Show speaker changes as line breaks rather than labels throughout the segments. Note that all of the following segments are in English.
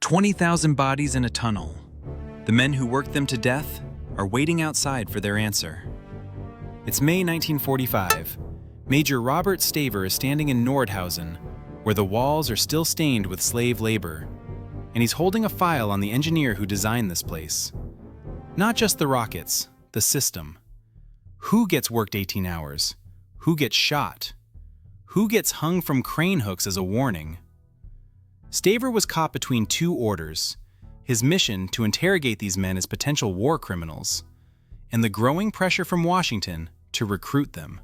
20,000 bodies in a tunnel. The men who worked them to death are waiting outside for their answer. It's May 1945. Major Robert Staver is standing in Nordhausen, where the walls are still stained with slave labor, and he's holding a file on the engineer who designed this place. Not just the rockets, the system. Who gets worked 18 hours? Who gets shot? Who gets hung from crane hooks as a warning? Staver was caught between two orders: his mission to interrogate these men as potential war criminals, and the growing pressure from Washington to recruit them.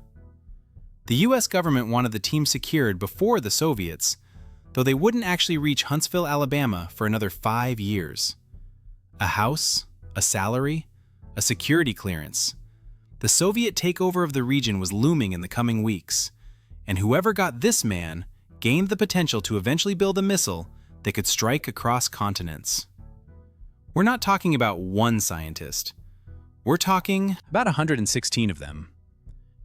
The US government wanted the team secured before the Soviets, though they wouldn't actually reach Huntsville, Alabama for another 5 years. A house, a salary, a security clearance. The Soviet takeover of the region was looming in the coming weeks, and whoever got this man gained the potential to eventually build a missile that could strike across continents. We're not talking about one scientist. We're talking about 116 of them.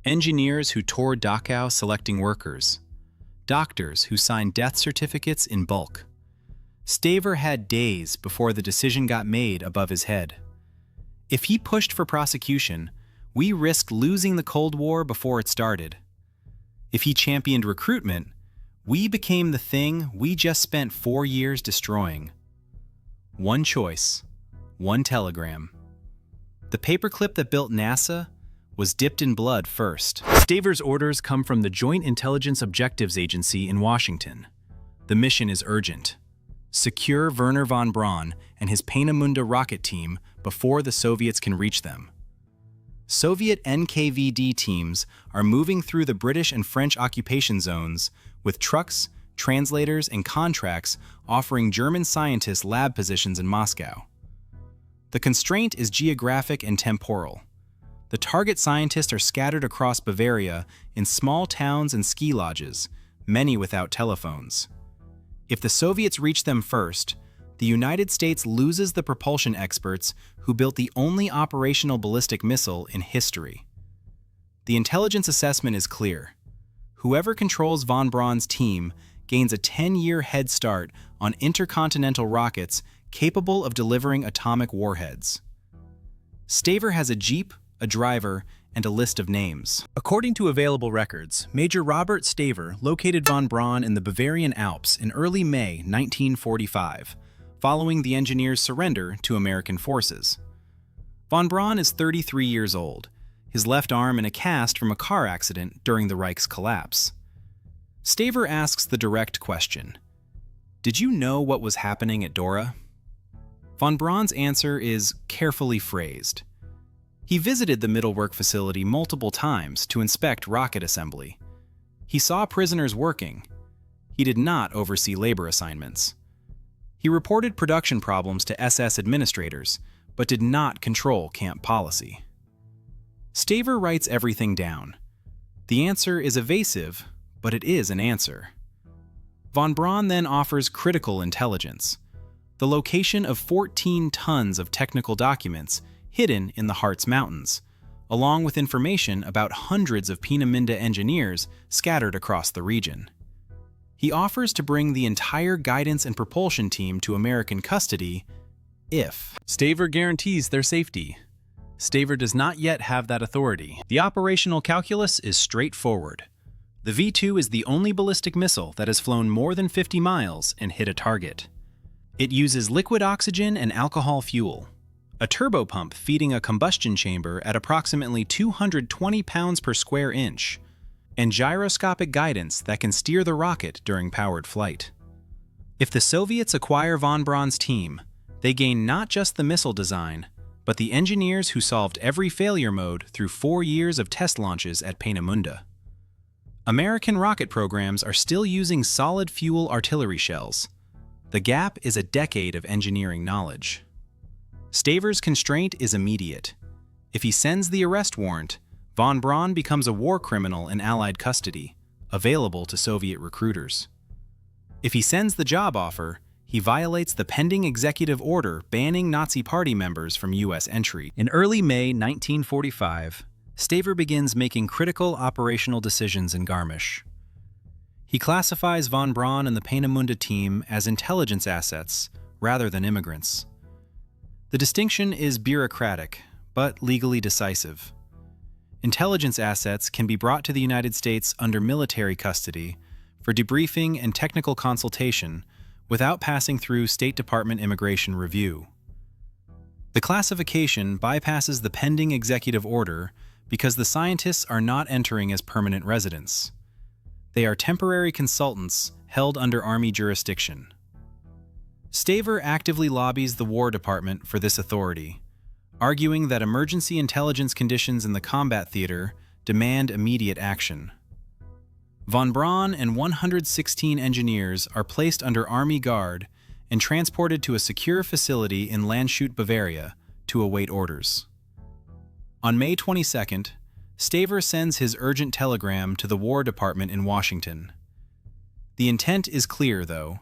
Engineers who tore Dachau selecting workers. Doctors who signed death certificates in bulk. Staver had days before the decision got made above his head. If he pushed for prosecution, we risked losing the Cold War before it started. If he championed recruitment, we became the thing we just spent 4 years destroying. One choice, one telegram. The paperclip that built NASA was dipped in blood first. Staver's orders come from the Joint Intelligence Objectives Agency in Washington. The mission is urgent. Secure Wernher von Braun and his Peenemünde rocket team before the Soviets can reach them. Soviet NKVD teams are moving through the British and French occupation zones with trucks, translators, and contracts offering German scientists lab positions in Moscow. The constraint is geographic and temporal. The target scientists are scattered across Bavaria in small towns and ski lodges, many without telephones. If the Soviets reach them first, the United States loses the propulsion experts who built the only operational ballistic missile in history. The intelligence assessment is clear. Whoever controls von Braun's team gains a 10-year head start on intercontinental rockets capable of delivering atomic warheads. Staver has a jeep, a driver, and a list of names. According to available records, Major Robert Staver located von Braun in the Bavarian Alps in early May 1945, following the engineer's surrender to American forces. Von Braun is 33 years old, his left arm in a cast from a car accident during the Reich's collapse. Staver asks the direct question: "Did you know what was happening at Dora?" Von Braun's answer is carefully phrased. He visited the middle work facility multiple times to inspect rocket assembly. He saw prisoners working. He did not oversee labor assignments. He reported production problems to SS administrators, but did not control camp policy. Staver writes everything down. The answer is evasive, but it is an answer. Von Braun then offers critical intelligence: the location of 14 tons of technical documents hidden in the Harz Mountains, along with information about hundreds of Peenemünde engineers scattered across the region. He offers to bring the entire guidance and propulsion team to American custody if Staver guarantees their safety. Staver does not yet have that authority. The operational calculus is straightforward. The V-2 is the only ballistic missile that has flown more than 50 miles and hit a target. It uses liquid oxygen and alcohol fuel, a turbopump feeding a combustion chamber at approximately 220 pounds per square inch, and gyroscopic guidance that can steer the rocket during powered flight. If the Soviets acquire von Braun's team, they gain not just the missile design, but the engineers who solved every failure mode through 4 years of test launches at Peenemünde. American rocket programs are still using solid fuel artillery shells. The gap is a decade of engineering knowledge. Staver's constraint is immediate. If he sends the arrest warrant, von Braun becomes a war criminal in Allied custody, available to Soviet recruiters. If he sends the job offer, he violates the pending executive order banning Nazi Party members from U.S. entry. In early May 1945, Staver begins making critical operational decisions in Garmisch. He classifies von Braun and the Peenemünde team as intelligence assets rather than immigrants. The distinction is bureaucratic, but legally decisive. Intelligence assets can be brought to the United States under military custody for debriefing and technical consultation without passing through State Department immigration review. The classification bypasses the pending executive order because the scientists are not entering as permanent residents. They are temporary consultants held under Army jurisdiction. Staver actively lobbies the War Department for this authority, arguing that emergency intelligence conditions in the combat theater demand immediate action. Von Braun and 116 engineers are placed under Army guard and transported to a secure facility in Landshut, Bavaria, to await orders. On May 22nd, Staver sends his urgent telegram to the War Department in Washington. The intent is clear, though.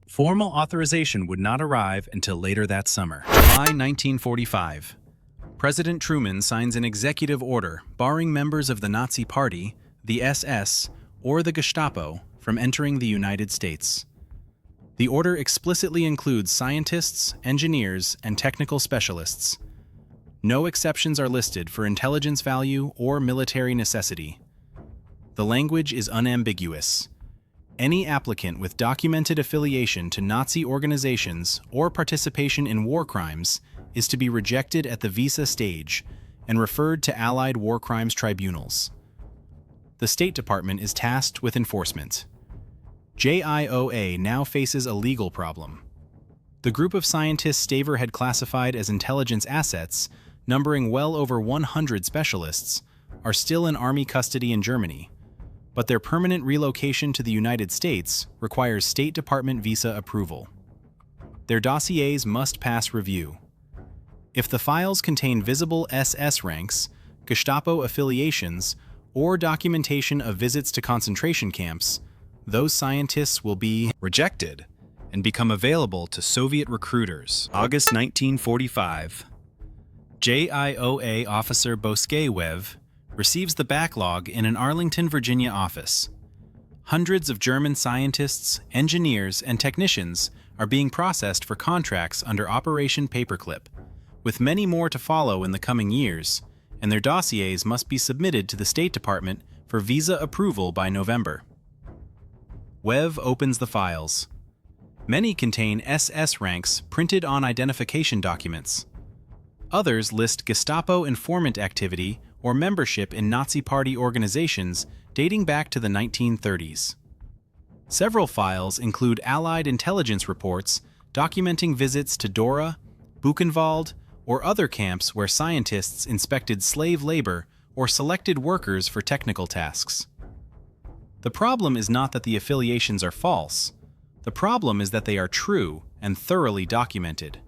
Formal authorization would not arrive until later that summer. July 1945. President Truman signs an executive order barring members of the Nazi Party, the SS, or the Gestapo from entering the United States. The order explicitly includes scientists, engineers, and technical specialists. No exceptions are listed for intelligence value or military necessity. The language is unambiguous. Any applicant with documented affiliation to Nazi organizations or participation in war crimes is to be rejected at the visa stage and referred to Allied war crimes tribunals. The State Department is tasked with enforcement. JIOA now faces a legal problem. The group of scientists Staver had classified as intelligence assets, numbering well over 100 specialists, are still in Army custody in Germany, but their permanent relocation to the United States requires State Department visa approval. Their dossiers must pass review. If the files contain visible SS ranks, Gestapo affiliations, or documentation of visits to concentration camps, those scientists will be rejected and become available to Soviet recruiters. August 1945. JIOA officer Bosquet receives the backlog in an Arlington, Virginia office. Hundreds of German scientists, engineers, and technicians are being processed for contracts under Operation Paperclip, with many more to follow in the coming years, and their dossiers must be submitted to the State Department for visa approval by November. Wev opens the files. Many contain SS ranks printed on identification documents. Others list Gestapo informant activity or membership in Nazi Party organizations dating back to the 1930s. Several files include Allied intelligence reports documenting visits to Dora, Buchenwald, or other camps where scientists inspected slave labor or selected workers for technical tasks. The problem is not that the affiliations are false. The problem is that they are true and thoroughly documented.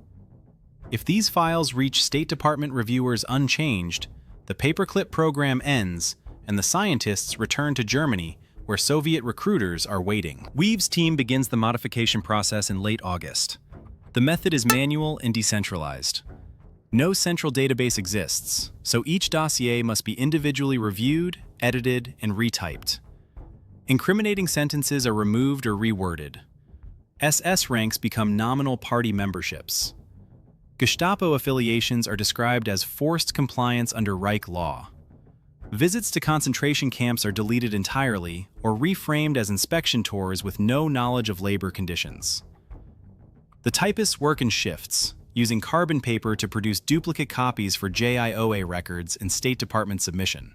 If these files reach State Department reviewers unchanged, the Paperclip program ends and the scientists return to Germany, where Soviet recruiters are waiting. Weave's team begins the modification process in late August. The method is manual and decentralized. No central database exists, so each dossier must be individually reviewed, edited, and retyped. Incriminating sentences are removed or reworded. SS ranks become nominal party memberships. Gestapo affiliations are described as forced compliance under Reich law. Visits to concentration camps are deleted entirely or reframed as inspection tours with no knowledge of labor conditions. The typists work in shifts, using carbon paper to produce duplicate copies for JIOA records and State Department submission.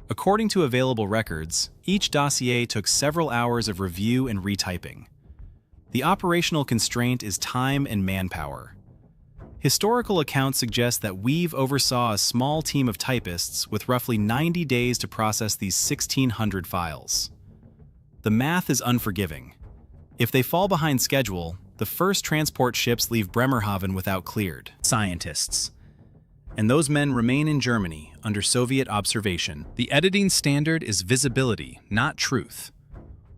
According to available records, each dossier took several hours of review and retyping. The operational constraint is time and manpower. Historical accounts suggest that Weave oversaw a small team of typists with roughly 90 days to process these 1,600 files. The math is unforgiving. If they fall behind schedule, the first transport ships leave Bremerhaven without cleared scientists, and those men remain in Germany under Soviet observation. The editing standard is visibility, not truth.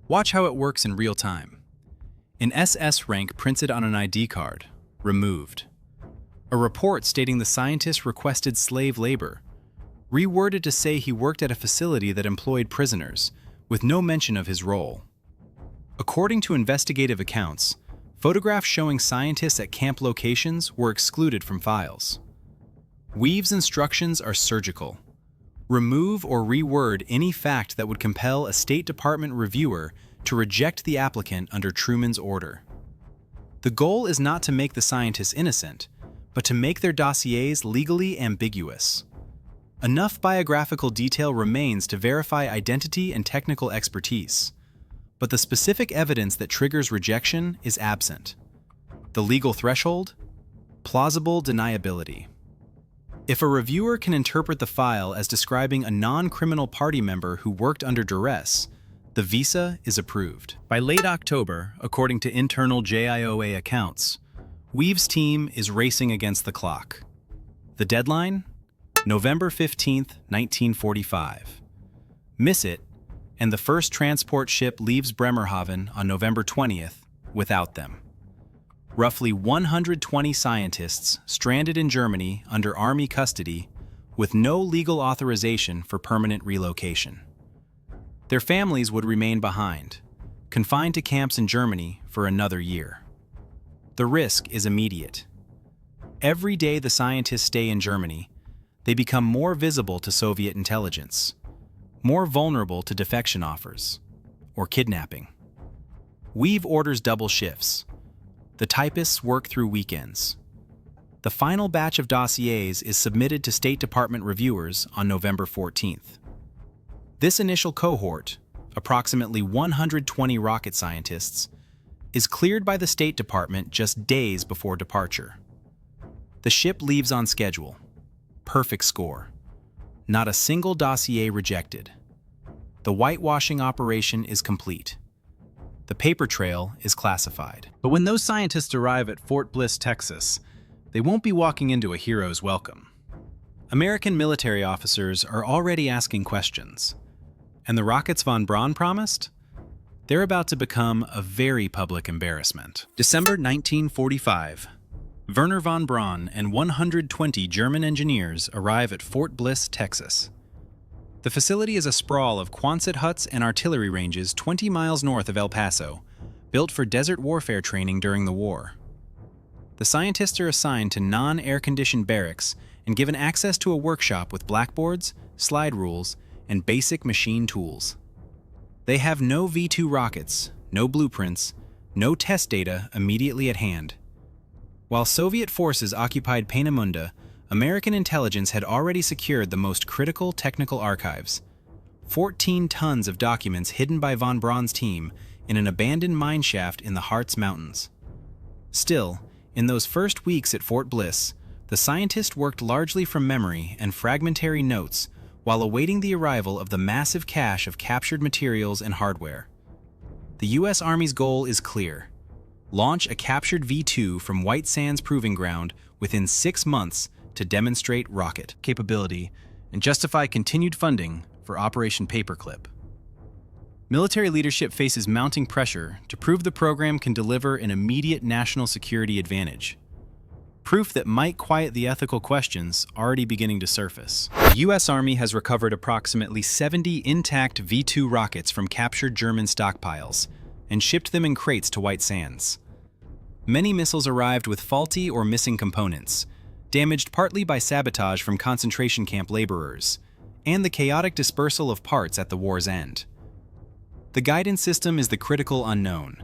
Watch how it works in real time. An SS rank printed on an ID card, removed. A report stating the scientist requested slave labor, reworded to say he worked at a facility that employed prisoners, with no mention of his role. According to investigative accounts, Photographs showing scientists at camp locations were excluded from files. Weave's instructions are surgical. Remove or reword any fact that would compel a State Department reviewer to reject the applicant under Truman's order. The goal is not to make the scientists innocent, but to make their dossiers legally ambiguous. Enough biographical detail remains to verify identity and technical expertise, but the specific evidence that triggers rejection is absent. The legal threshold? Plausible deniability. If a reviewer can interpret the file as describing a non-criminal party member who worked under duress, the visa is approved. By late October, according to internal JIOA accounts, Weave's team is racing against the clock. The deadline? November 15, 1945. Miss it, and the first transport ship leaves Bremerhaven on November 20th without them. Roughly 120 scientists stranded in Germany under Army custody with no legal authorization for permanent relocation. Their families would remain behind, confined to camps in Germany for another year. The risk is immediate. Every day the scientists stay in Germany, they become more visible to Soviet intelligence, more vulnerable to defection offers, or kidnapping. Weave orders double shifts. The typists work through weekends. The final batch of dossiers is submitted to State Department reviewers on November 14th. This initial cohort, approximately 120 rocket scientists, is cleared by the State Department just days before departure. The ship leaves on schedule. Perfect score. Not a single dossier rejected. The whitewashing operation is complete. The paper trail is classified. But when those scientists arrive at Fort Bliss, Texas, they won't be walking into a hero's welcome. American military officers are already asking questions. And the rockets von Braun promised? They're about to become a very public embarrassment. December 1945. Wernher von Braun and 120 German engineers arrive at Fort Bliss, Texas. The facility is a sprawl of Quonset huts and artillery ranges 20 miles north of El Paso, built for desert warfare training during the war. The scientists are assigned to non-air-conditioned barracks and given access to a workshop with blackboards, slide rules, and basic machine tools. They have no V-2 rockets, no blueprints, no test data immediately at hand. While Soviet forces occupied Peenemünde, American intelligence had already secured the most critical technical archives, 14 tons of documents hidden by von Braun's team in an abandoned mine shaft in the Harz Mountains. Still, in those first weeks at Fort Bliss, the scientists worked largely from memory and fragmentary notes while awaiting the arrival of the massive cache of captured materials and hardware. The U.S. Army's goal is clear. Launch a captured V-2 from White Sands Proving Ground within 6 months to demonstrate rocket capability and justify continued funding for Operation Paperclip. Military leadership faces mounting pressure to prove the program can deliver an immediate national security advantage. Proof that might quiet the ethical questions already beginning to surface. The U.S. Army has recovered approximately 70 intact V-2 rockets from captured German stockpiles and shipped them in crates to White Sands. Many missiles arrived with faulty or missing components, damaged partly by sabotage from concentration camp laborers, and the chaotic dispersal of parts at the war's end. The guidance system is the critical unknown.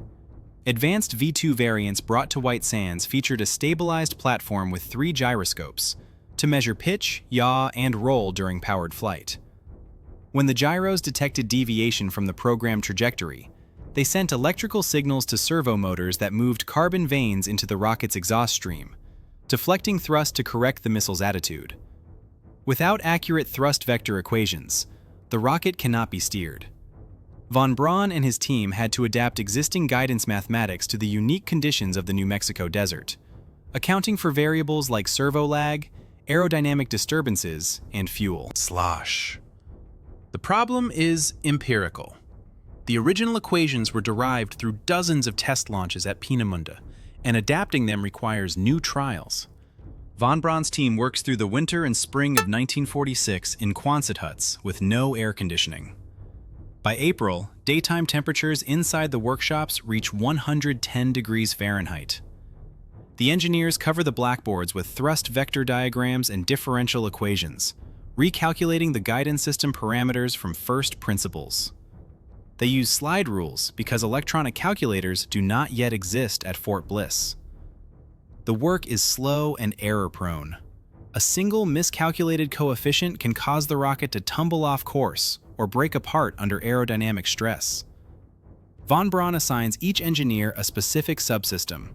Advanced V-2 variants brought to White Sands featured a stabilized platform with 3 gyroscopes to measure pitch, yaw, and roll during powered flight. When the gyros detected deviation from the program trajectory, they sent electrical signals to servo motors that moved carbon vanes into the rocket's exhaust stream, deflecting thrust to correct the missile's attitude. Without accurate thrust vector equations, the rocket cannot be steered. Von Braun and his team had to adapt existing guidance mathematics to the unique conditions of the New Mexico desert, accounting for variables like servo lag, aerodynamic disturbances, and fuel slosh. The problem is empirical. The original equations were derived through dozens of test launches at Peenemünde, and adapting them requires new trials. Von Braun's team works through the winter and spring of 1946 in Quonset huts with no air conditioning. By April, daytime temperatures inside the workshops reach 110 degrees Fahrenheit. The engineers cover the blackboards with thrust vector diagrams and differential equations, recalculating the guidance system parameters from first principles. They use slide rules because electronic calculators do not yet exist at Fort Bliss. The work is slow and error-prone. A single miscalculated coefficient can cause the rocket to tumble off course or break apart under aerodynamic stress. Von Braun assigns each engineer a specific subsystem.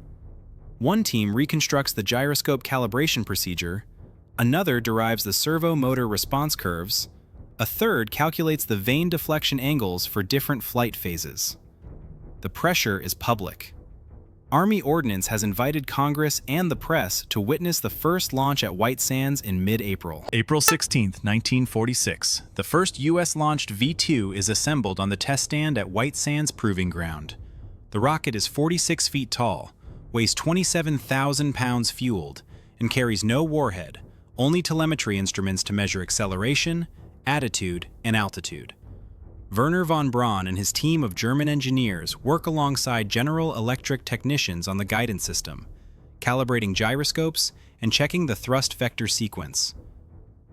One team reconstructs the gyroscope calibration procedure, another derives the servo motor response curves, a third calculates the vane deflection angles for different flight phases. The pressure is public. Army Ordnance has invited Congress and the press to witness the first launch at White Sands in mid-April. April 16, 1946, the first U.S.-launched V-2 is assembled on the test stand at White Sands Proving Ground. The rocket is 46 feet tall, weighs 27,000 pounds fueled, and carries no warhead, only telemetry instruments to measure acceleration, attitude, and altitude. Wernher von Braun and his team of German engineers work alongside General Electric technicians on the guidance system, calibrating gyroscopes and checking the thrust vector sequence.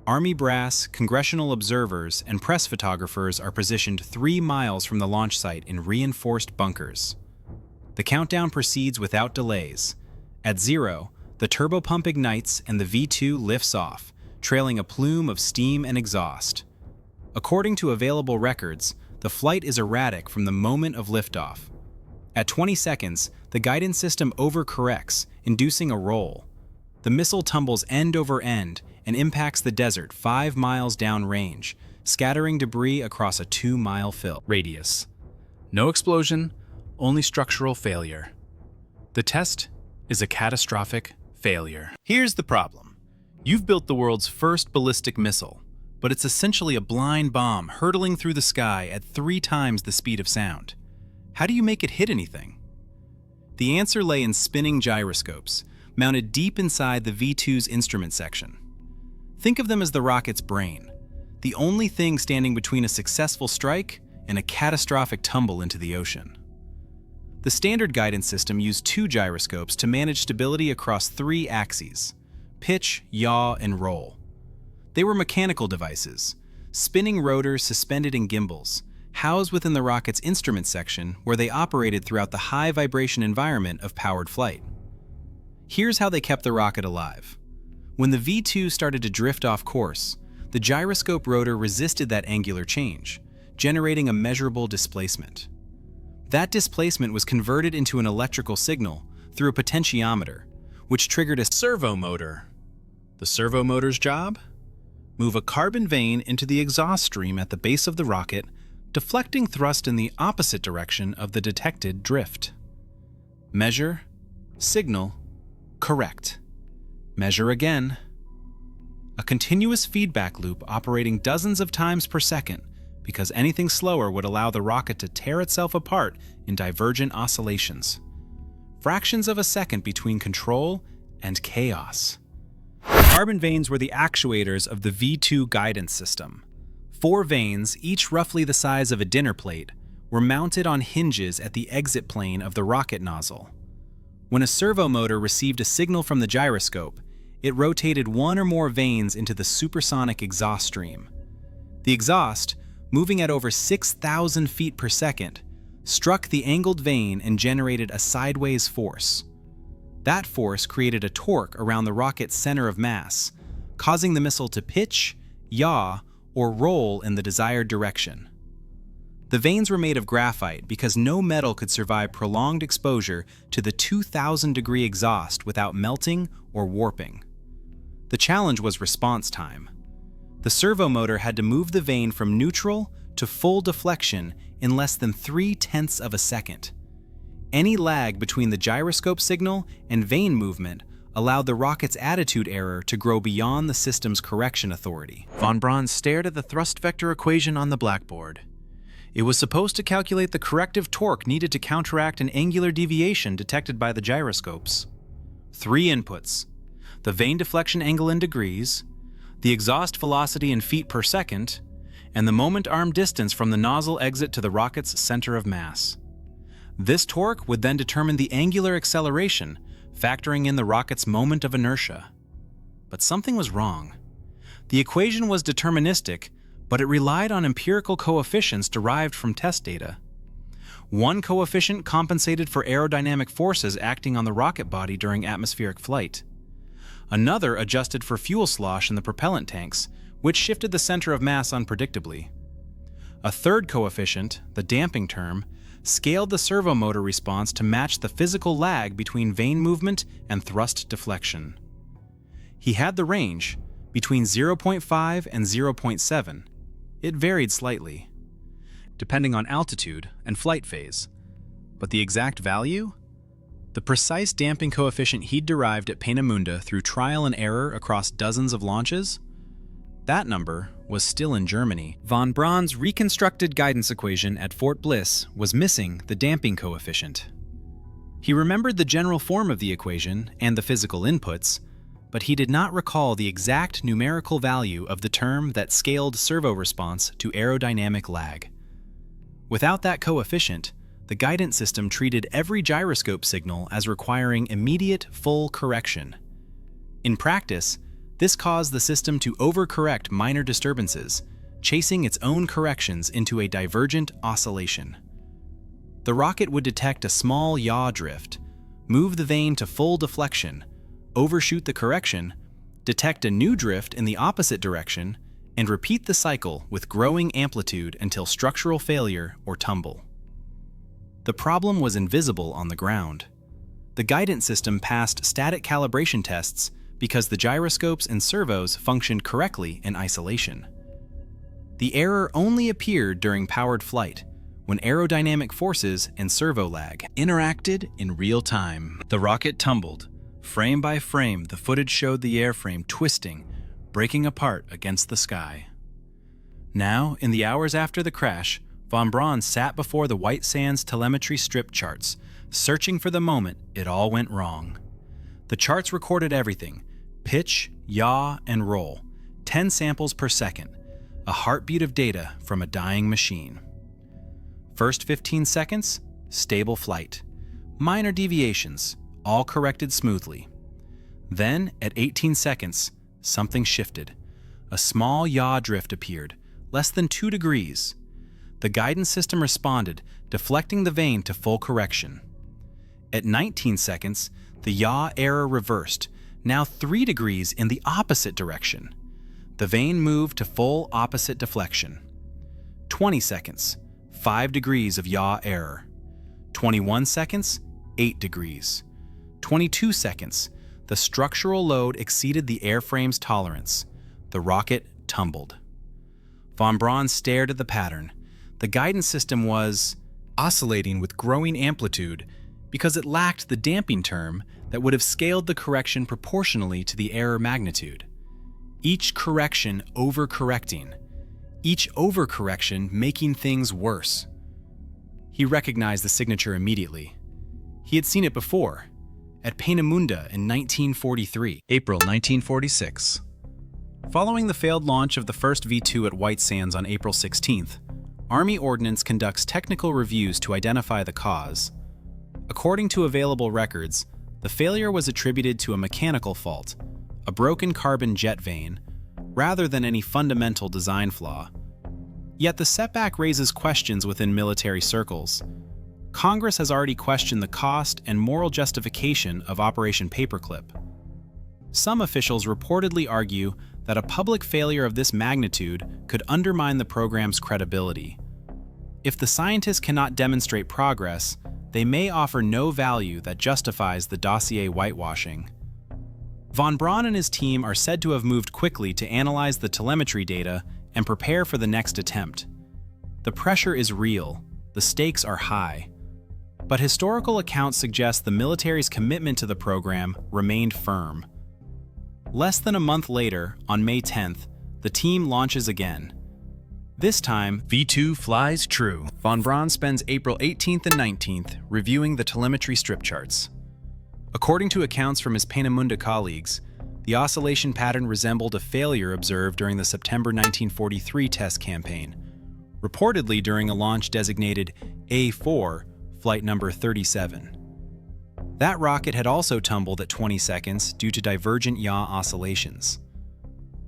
Army brass, congressional observers, and press photographers are positioned 3 miles from the launch site in reinforced bunkers. The countdown proceeds without delays. At 0, the turbopump ignites and the V-2 lifts off, trailing a plume of steam and exhaust. According to available records, the flight is erratic from the moment of liftoff. At 20 seconds, the guidance system overcorrects, inducing a roll. The missile tumbles end over end and impacts the desert 5 miles downrange, scattering debris across a 2-mile fill radius. No explosion, only structural failure. The test is a catastrophic failure. Here's the problem. You've built the world's first ballistic missile, but it's essentially a blind bomb hurtling through the sky at 3 times the speed of sound. How do you make it hit anything? The answer lay in spinning gyroscopes, mounted deep inside the V-2's instrument section. Think of them as the rocket's brain, the only thing standing between a successful strike and a catastrophic tumble into the ocean. The standard guidance system used 2 gyroscopes to manage stability across 3 axes: pitch, yaw, and roll. They were mechanical devices, spinning rotors suspended in gimbals, housed within the rocket's instrument section where they operated throughout the high vibration environment of powered flight. Here's how they kept the rocket alive. When the V-2 started to drift off course, the gyroscope rotor resisted that angular change, generating a measurable displacement. That displacement was converted into an electrical signal through a potentiometer, which triggered a servo motor. The servo motor's job? Move a carbon vane into the exhaust stream at the base of the rocket, deflecting thrust in the opposite direction of the detected drift. Measure, signal, correct. Measure again. A continuous feedback loop operating dozens of times per second, because anything slower would allow the rocket to tear itself apart in divergent oscillations. Fractions of a second between control and chaos. Carbon vanes were the actuators of the V-2 guidance system. 4 vanes, each roughly the size of a dinner plate, were mounted on hinges at the exit plane of the rocket nozzle. When a servo motor received a signal from the gyroscope, it rotated 1 or more vanes into the supersonic exhaust stream. The exhaust, moving at over 6,000 feet per second, struck the angled vane and generated a sideways force. That force created a torque around the rocket's center of mass, causing the missile to pitch, yaw, or roll in the desired direction. The vanes were made of graphite because no metal could survive prolonged exposure to the 2,000-degree exhaust without melting or warping. The challenge was response time. The servo motor had to move the vane from neutral to full deflection in less than 0.3 of a second. Any lag between the gyroscope signal and vane movement allowed the rocket's attitude error to grow beyond the system's correction authority. Von Braun stared at the thrust vector equation on the blackboard. It was supposed to calculate the corrective torque needed to counteract an angular deviation detected by the gyroscopes. 3 inputs: the vane deflection angle in degrees, the exhaust velocity in feet per second, and the moment-arm distance from the nozzle exit to the rocket's center of mass. This torque would then determine the angular acceleration, factoring in the rocket's moment of inertia. But something was wrong. The equation was deterministic, but it relied on empirical coefficients derived from test data. One coefficient compensated for aerodynamic forces acting on the rocket body during atmospheric flight. Another adjusted for fuel slosh in the propellant tanks, which shifted the center of mass unpredictably. A third coefficient, the damping term, scaled the servomotor response to match the physical lag between vane movement and thrust deflection. He had the range, between 0.5 and 0.7. It varied slightly, depending on altitude and flight phase. But the exact value? The precise damping coefficient he'd derived at Peenemünde through trial and error across dozens of launches? That number was still in Germany. Von Braun's reconstructed guidance equation at Fort Bliss was missing the damping coefficient. He remembered the general form of the equation and the physical inputs, but he did not recall the exact numerical value of the term that scaled servo response to aerodynamic lag. Without that coefficient, the guidance system treated every gyroscope signal as requiring immediate full correction. In practice, this caused the system to overcorrect minor disturbances, chasing its own corrections into a divergent oscillation. The rocket would detect a small yaw drift, move the vane to full deflection, overshoot the correction, detect a new drift in the opposite direction, and repeat the cycle with growing amplitude until structural failure or tumble. The problem was invisible on the ground. The guidance system passed static calibration tests because the gyroscopes and servos functioned correctly in isolation. The error only appeared during powered flight, when aerodynamic forces and servo lag interacted in real time. The rocket tumbled. Frame by frame, the footage showed the airframe twisting, breaking apart against the sky. Now, in the hours after the crash, von Braun sat before the White Sands telemetry strip charts, searching for the moment it all went wrong. The charts recorded everything: pitch, yaw, and roll, 10 samples per second, a heartbeat of data from a dying machine. First 15 seconds, stable flight. Minor deviations, all corrected smoothly. Then, at 18 seconds, something shifted. A small yaw drift appeared, less than 2 degrees. The guidance system responded, deflecting the vane to full correction. At 19 seconds, the yaw error reversed, now 3 degrees in the opposite direction. The vane moved to full opposite deflection. 20 seconds, 5 degrees of yaw error. 21 seconds, 8 degrees. 22 seconds, the structural load exceeded the airframe's tolerance. The rocket tumbled. Von Braun stared at the pattern. The guidance system was oscillating with growing amplitude because it lacked the damping term that would have scaled the correction proportionally to the error magnitude. Each correction overcorrecting, each overcorrection making things worse. He recognized the signature immediately. He had seen it before, at Peenemünde in 1943. April 1946. Following the failed launch of the first V-2 at White Sands on April 16th, Army Ordnance conducts technical reviews to identify the cause. According to available records, the failure was attributed to a mechanical fault, a broken carbon jet vane, rather than any fundamental design flaw. Yet the setback raises questions within military circles. Congress has already questioned the cost and moral justification of Operation Paperclip. Some officials reportedly argue that a public failure of this magnitude could undermine the program's credibility. If the scientists cannot demonstrate progress, they may offer no value that justifies the dossier whitewashing. Von Braun and his team are said to have moved quickly to analyze the telemetry data and prepare for the next attempt. The pressure is real, the stakes are high. But historical accounts suggest the military's commitment to the program remained firm. Less than a month later, on May 10th, the team launches again. This time, V-2 flies true. Von Braun spends April 18th and 19th reviewing the telemetry strip charts. According to accounts from his Peenemünde colleagues, The oscillation pattern resembled a failure observed during the September 1943 test campaign, reportedly during a launch designated A4, flight number 37. That rocket had also tumbled at 20 seconds due to divergent yaw oscillations.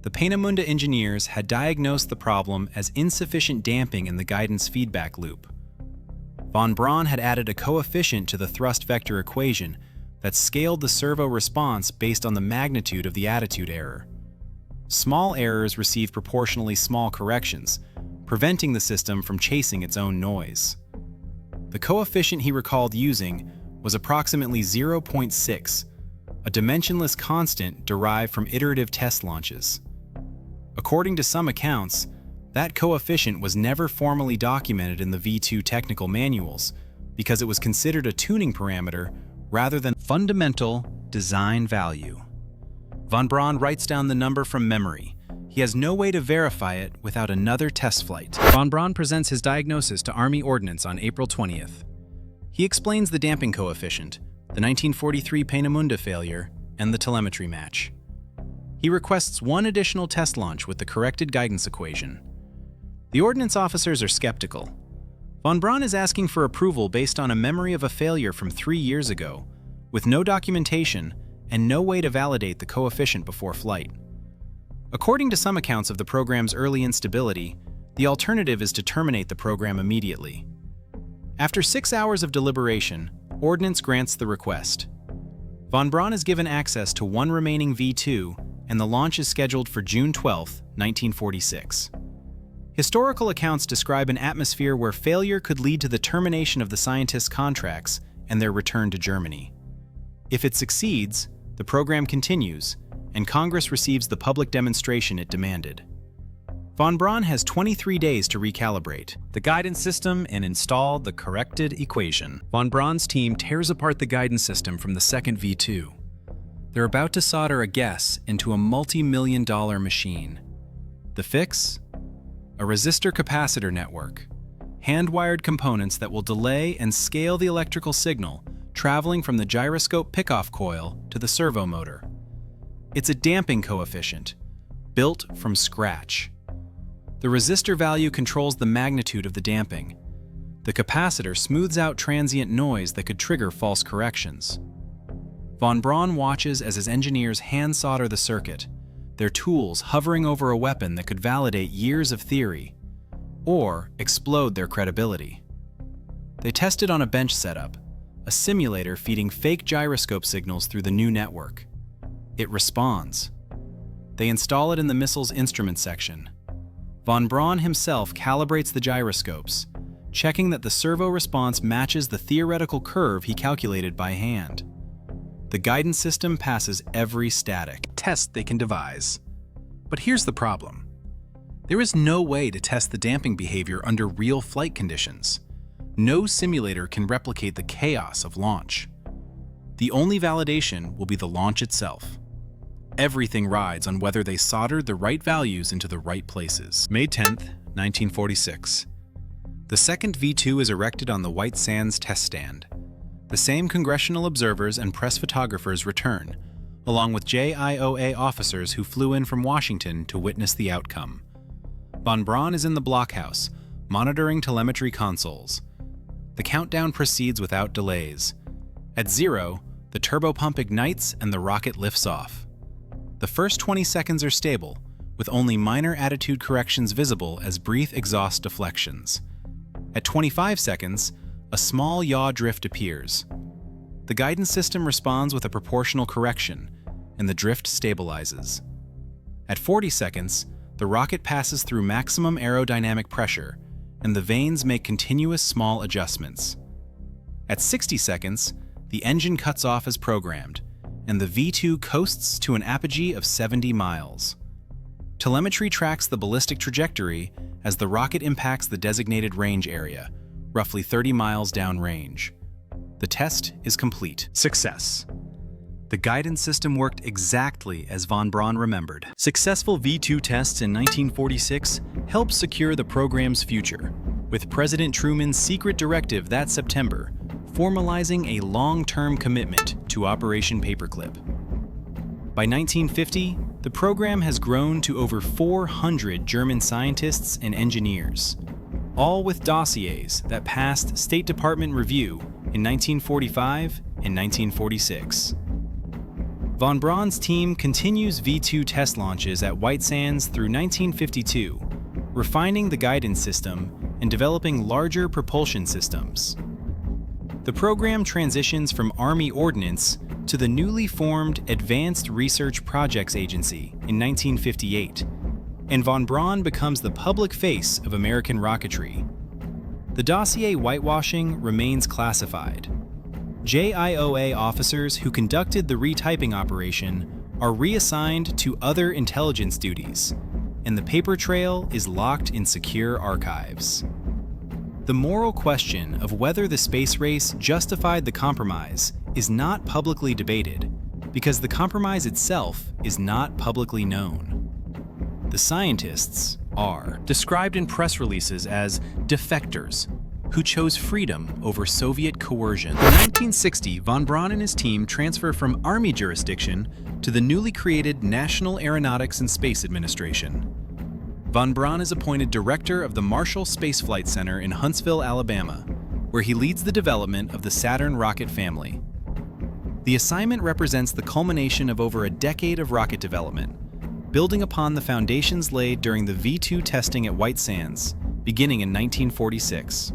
The Peenemünde engineers had diagnosed the problem as insufficient damping in the guidance feedback loop. Von Braun had added a coefficient to the thrust vector equation that scaled the servo response based on the magnitude of the attitude error. Small errors receive proportionally small corrections, preventing the system from chasing its own noise. The coefficient he recalled using was approximately 0.6, a dimensionless constant derived from iterative test launches. According to some accounts, that coefficient was never formally documented in the V2 technical manuals because it was considered a tuning parameter rather than fundamental design value. Von Braun writes down the number from memory. He has no way to verify it without another test flight. Von Braun presents his diagnosis to Army Ordnance on April 20th. He explains the damping coefficient, the 1943 Peenemünde failure, and the telemetry match. He requests one additional test launch with the corrected guidance equation. The ordnance officers are skeptical. Von Braun is asking for approval based on a memory of a failure from 3 years ago, with no documentation and no way to validate the coefficient before flight. According to some accounts of the program's early instability, the alternative is to terminate the program immediately. After 6 hours of deliberation, Ordnance grants the request. Von Braun is given access to one remaining V2, and the launch is scheduled for June 12, 1946. Historical accounts describe an atmosphere where failure could lead to the termination of the scientists' contracts and their return to Germany. If it succeeds, the program continues, and Congress receives the public demonstration it demanded. Von Braun has 23 days to recalibrate the guidance system and install the corrected equation. Von Braun's team tears apart the guidance system from the second V2. They're about to solder a guess into a multi-million-dollar machine. The fix? A resistor-capacitor network, hand-wired components that will delay and scale the electrical signal traveling from the gyroscope pickoff coil to the servo motor. It's a damping coefficient, built from scratch. The resistor value controls the magnitude of the damping. The capacitor smooths out transient noise that could trigger false corrections. Von Braun watches as his engineers hand-solder the circuit, their tools hovering over a weapon that could validate years of theory, or explode their credibility. They tested on a bench setup, a simulator feeding fake gyroscope signals through the new network. It responds. They install it in the missile's instrument section. Von Braun himself calibrates the gyroscopes, checking that the servo response matches the theoretical curve he calculated by hand. The guidance system passes every static test they can devise. But here's the problem. There is no way to test the damping behavior under real flight conditions. No simulator can replicate the chaos of launch. The only validation will be the launch itself. Everything rides on whether they soldered the right values into the right places. May 10th, 1946. The second V2 is erected on the White Sands test stand. The same congressional observers and press photographers return, along with JIOA officers who flew in from Washington to witness the outcome. Von Braun is in the blockhouse, monitoring telemetry consoles. The countdown proceeds without delays. At 0, the turbopump ignites and the rocket lifts off. The first 20 seconds are stable, with only minor attitude corrections visible as brief exhaust deflections. At 25 seconds, a small yaw drift appears. The guidance system responds with a proportional correction, and the drift stabilizes. At 40 seconds, the rocket passes through maximum aerodynamic pressure, and the vanes make continuous small adjustments. At 60 seconds, the engine cuts off as programmed, and the V2 coasts to an apogee of 70 miles. Telemetry tracks the ballistic trajectory as the rocket impacts the designated range area, roughly 30 miles downrange. The test is complete. Success. The guidance system worked exactly as Von Braun remembered. Successful V2 tests in 1946 helped secure the program's future, with President Truman's secret directive that September formalizing a long-term commitment to Operation Paperclip. By 1950, the program has grown to over 400 German scientists and engineers, all with dossiers that passed State Department review in 1945 and 1946. Von Braun's team continues V2 test launches at White Sands through 1952, refining the guidance system and developing larger propulsion systems. The program transitions from Army Ordnance to the newly formed Advanced Research Projects Agency in 1958, and von Braun becomes the public face of American rocketry. The dossier whitewashing remains classified. JIOA officers who conducted the retyping operation are reassigned to other intelligence duties, and the paper trail is locked in secure archives. The moral question of whether the space race justified the compromise is not publicly debated, because the compromise itself is not publicly known. The scientists are described in press releases as defectors, who chose freedom over Soviet coercion. In 1960, von Braun and his team transfer from Army jurisdiction to the newly created National Aeronautics and Space Administration. Von Braun is appointed director of the Marshall Space Flight Center in Huntsville, Alabama, where he leads the development of the Saturn rocket family. The assignment represents the culmination of over a decade of rocket development, building upon the foundations laid during the V2 testing at White Sands, beginning in 1946.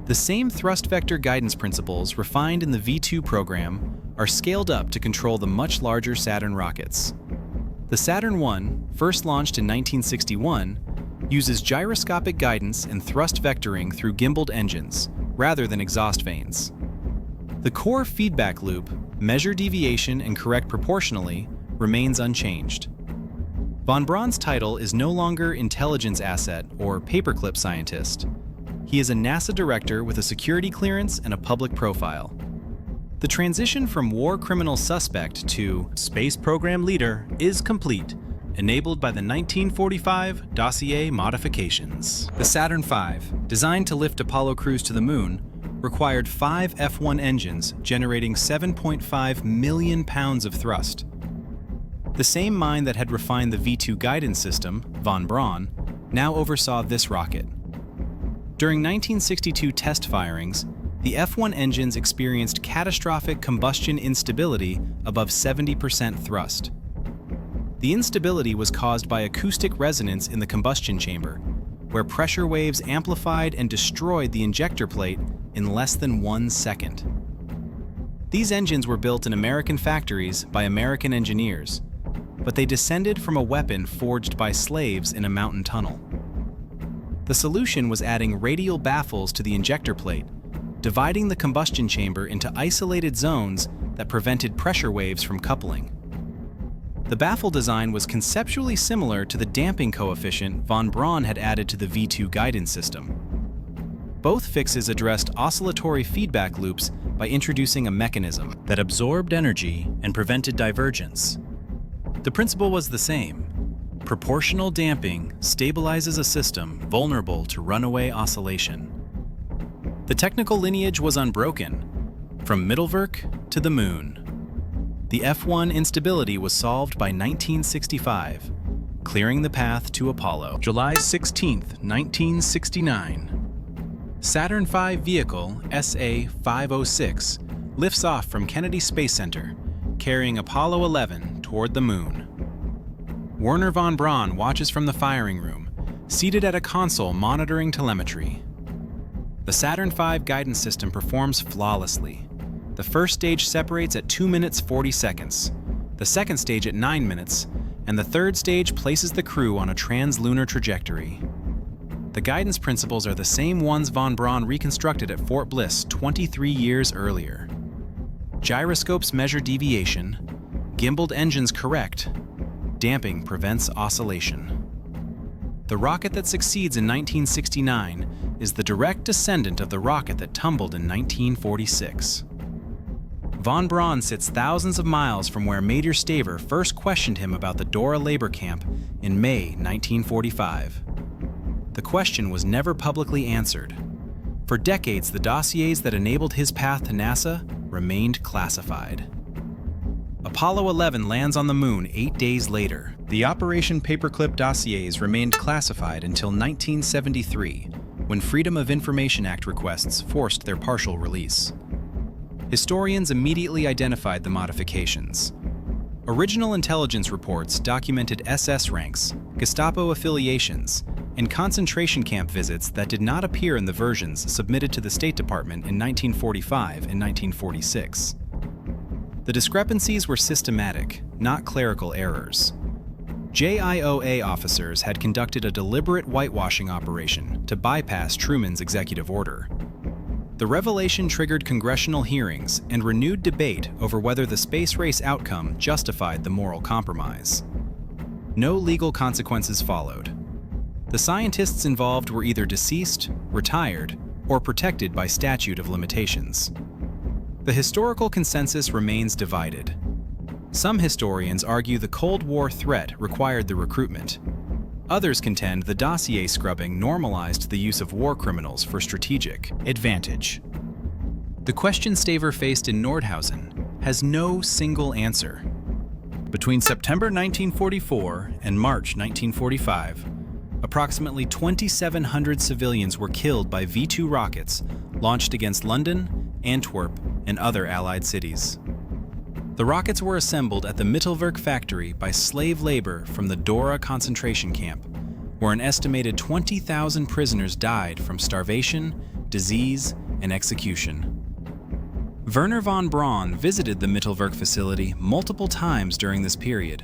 The same thrust vector guidance principles refined in the V2 program are scaled up to control the much larger Saturn rockets. The Saturn I, first launched in 1961, uses gyroscopic guidance and thrust vectoring through gimbaled engines, rather than exhaust vanes. The core feedback loop, measure deviation and correct proportionally, remains unchanged. Von Braun's title is no longer intelligence asset or paperclip scientist. He is a NASA director with a security clearance and a public profile. The transition from war criminal suspect to space program leader is complete, enabled by the 1945 dossier modifications. The Saturn V, designed to lift Apollo crews to the moon, required 5 F1 engines generating 7.5 million pounds of thrust. The same mind that had refined the V2 guidance system, von Braun, now oversaw this rocket. During 1962 test firings, the F1 engines experienced catastrophic combustion instability above 70% thrust. The instability was caused by acoustic resonance in the combustion chamber, where pressure waves amplified and destroyed the injector plate in less than 1 second. These engines were built in American factories by American engineers, but they descended from a weapon forged by slaves in a mountain tunnel. The solution was adding radial baffles to the injector plate, dividing the combustion chamber into isolated zones that prevented pressure waves from coupling. The baffle design was conceptually similar to the damping coefficient von Braun had added to the V2 guidance system. Both fixes addressed oscillatory feedback loops by introducing a mechanism that absorbed energy and prevented divergence. The principle was the same. Proportional damping stabilizes a system vulnerable to runaway oscillation. The technical lineage was unbroken, from Mittelwerk to the moon. The F1 instability was solved by 1965, clearing the path to Apollo. July 16, 1969. Saturn V vehicle SA-506 lifts off from Kennedy Space Center, carrying Apollo 11 toward the moon. Wernher von Braun watches from the firing room, seated at a console monitoring telemetry. The Saturn V guidance system performs flawlessly. The first stage separates at 2 minutes 40 seconds, the second stage at 9 minutes, and the third stage places the crew on a translunar trajectory. The guidance principles are the same ones von Braun reconstructed at Fort Bliss 23 years earlier. Gyroscopes measure deviation, gimbaled engines correct, damping prevents oscillation. The rocket that succeeds in 1969 is the direct descendant of the rocket that tumbled in 1946. Von Braun sits thousands of miles from where Major Staver first questioned him about the Dora labor camp in May 1945. The question was never publicly answered. For decades, the dossiers that enabled his path to NASA remained classified. Apollo 11 lands on the moon 8 days later. The Operation Paperclip dossiers remained classified until 1973, when Freedom of Information Act requests forced their partial release. Historians immediately identified the modifications. Original intelligence reports documented SS ranks, Gestapo affiliations, and concentration camp visits that did not appear in the versions submitted to the State Department in 1945 and 1946. The discrepancies were systematic, not clerical errors. JIOA officers had conducted a deliberate whitewashing operation to bypass Truman's executive order. The revelation triggered congressional hearings and renewed debate over whether the space race outcome justified the moral compromise. No legal consequences followed. The scientists involved were either deceased, retired, or protected by statute of limitations. The historical consensus remains divided. Some historians argue the Cold War threat required the recruitment. Others contend the dossier scrubbing normalized the use of war criminals for strategic advantage. The question Staver faced in Nordhausen has no single answer. Between September 1944 and March 1945, approximately 2,700 civilians were killed by V-2 rockets launched against London, Antwerp, and other Allied cities. The rockets were assembled at the Mittelwerk factory by slave labor from the Dora concentration camp, where an estimated 20,000 prisoners died from starvation, disease, and execution. Wernher von Braun visited the Mittelwerk facility multiple times during this period.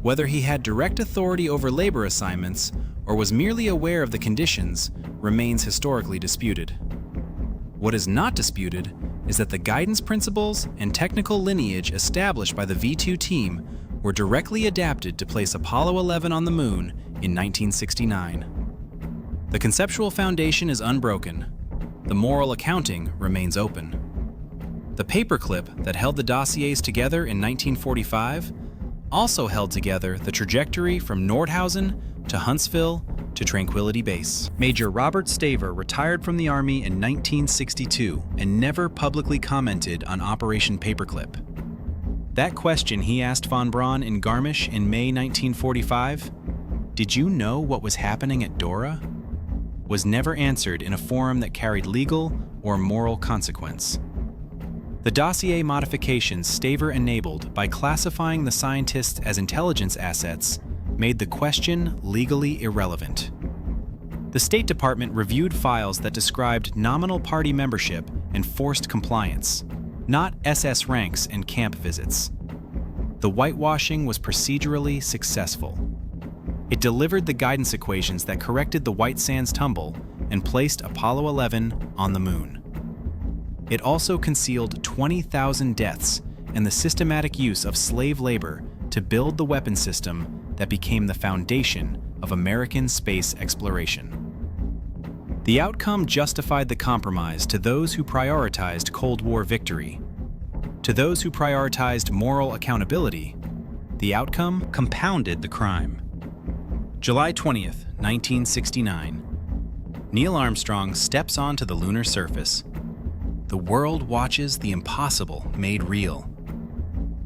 Whether he had direct authority over labor assignments or was merely aware of the conditions remains historically disputed. What is not disputed is that the guidance principles and technical lineage established by the V-2 team were directly adapted to place Apollo 11 on the moon in 1969. The conceptual foundation is unbroken. The moral accounting remains open. The paperclip that held the dossiers together in 1945 also held together the trajectory from Nordhausen to Huntsville to Tranquility Base. Major Robert Staver retired from the Army in 1962 and never publicly commented on Operation Paperclip. That question he asked von Braun in Garmisch in May 1945, "Did you know what was happening at Dora?" was never answered in a forum that carried legal or moral consequence. The dossier modifications Staver enabled by classifying the scientists as intelligence assets made the question legally irrelevant. The State Department reviewed files that described nominal party membership and forced compliance, not SS ranks and camp visits. The whitewashing was procedurally successful. It delivered the guidance equations that corrected the White Sands tumble and placed Apollo 11 on the moon. It also concealed 20,000 deaths and the systematic use of slave labor to build the weapon system that became the foundation of American space exploration. The outcome justified the compromise to those who prioritized Cold War victory. To those who prioritized moral accountability, the outcome compounded the crime. July 20th, 1969. Neil Armstrong steps onto the lunar surface. The world watches the impossible made real.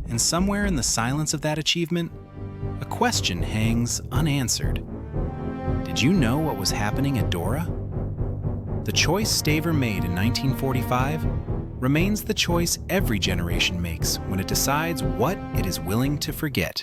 And somewhere in the silence of that achievement, a question hangs unanswered. Did you know what was happening at Dora? The choice Staver made in 1945 remains the choice every generation makes when it decides what it is willing to forget.